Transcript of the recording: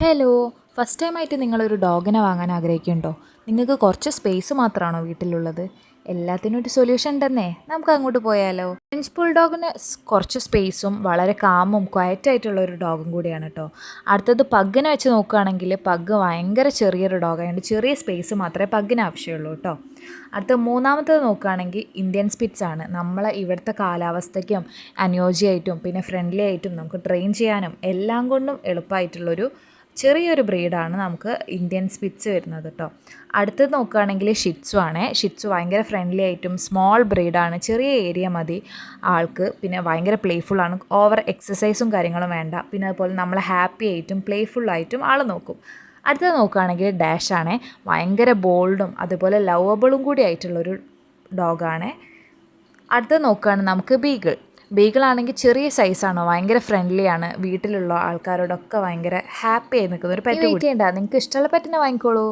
Hello. First ടൈമായിട്ട് നിങ്ങളൊരു ഡോഗിനെ വാങ്ങാൻ ആഗ്രഹിക്കുന്നുണ്ടോ? നിങ്ങൾക്ക് കുറച്ച് സ്പേസ് മാത്രമാണോ വീട്ടിലുള്ളത്? എല്ലാത്തിനും ഒരു സൊല്യൂഷൻ ഉണ്ടെന്നേ. നമുക്ക് അങ്ങോട്ട് പോയാലോ? ഫ്രഞ്ച് ബുൾഡോഗിന് കുറച്ച് സ്പേസും വളരെ കാമും ക്വയറ്റായിട്ടുള്ള ഒരു ഡോഗും കൂടിയാണ് കേട്ടോ. അടുത്തത് പഗ്ഗിനെ വെച്ച് നോക്കുകയാണെങ്കിൽ പഗ്ഗ് ഭയങ്കര ചെറിയൊരു ഡോഗായതുകൊണ്ട് ചെറിയ സ്പേസ് മാത്രമേ പഗ്ഗിന് ആവശ്യമുള്ളൂ കേട്ടോ. അടുത്ത മൂന്നാമത്തത് നോക്കുകയാണെങ്കിൽ ഇന്ത്യൻ സ്പിറ്റ്സ് ആണ്. നമ്മളെ ഇവിടുത്തെ കാലാവസ്ഥയ്ക്കും അനുയോജ്യമായിട്ടും പിന്നെ ഫ്രണ്ട്ലി ആയിട്ടും നമുക്ക് ട്രെയിൻ ചെയ്യാനും എല്ലാം കൊണ്ടും എളുപ്പമായിട്ടുള്ളൊരു ചെറിയൊരു ബ്രീഡാണ് നമുക്ക് ഇന്ത്യൻ സ്പിറ്റ്സ് വരുന്നത് കേട്ടോ. അടുത്തത് നോക്കുകയാണെങ്കിൽ ഷിറ്റ്സു ആണ്. ഷിറ്റ്സു ഭയങ്കര ഫ്രണ്ട്ലി ആയിട്ടും സ്മോൾ ബ്രീഡാണ്. ചെറിയ ഏരിയ മതി ആൾക്ക്. പിന്നെ ഭയങ്കര പ്ലേഫുള്ളാണ്. ഓവർ എക്സസൈസും കാര്യങ്ങളും വേണ്ട. പിന്നെ അതുപോലെ നമ്മളെ ഹാപ്പി ആയിട്ടും പ്ലേഫുള്ളായിട്ടും ആൾ നോക്കും. അടുത്തത് നോക്കുകയാണെങ്കിൽ ഡാഷാണ്. ഭയങ്കര ബോൾഡും അതുപോലെ ലവബിളും കൂടി ആയിട്ടുള്ളൊരു ഡോഗാണ്. അടുത്തത് നോക്കുകയാണെങ്കിൽ നമുക്ക് ബീഗിൾ. ബീഗിളാണെങ്കിൽ ചെറിയ സൈസാണ്, ഭയങ്കര ഫ്രണ്ട്ലിയാണ്. വീട്ടിലുള്ള ആൾക്കാരോടൊക്കെ ഭയങ്കര ഹാപ്പി ആയി നിൽക്കുന്ന ഒരു പെറ്റ്. വെയിറ്റ് ചെയ്യണ്ട, നിങ്ങൾക്ക് ഇഷ്ടമുള്ള പെറ്റിനെ വാങ്ങിക്കോളൂ.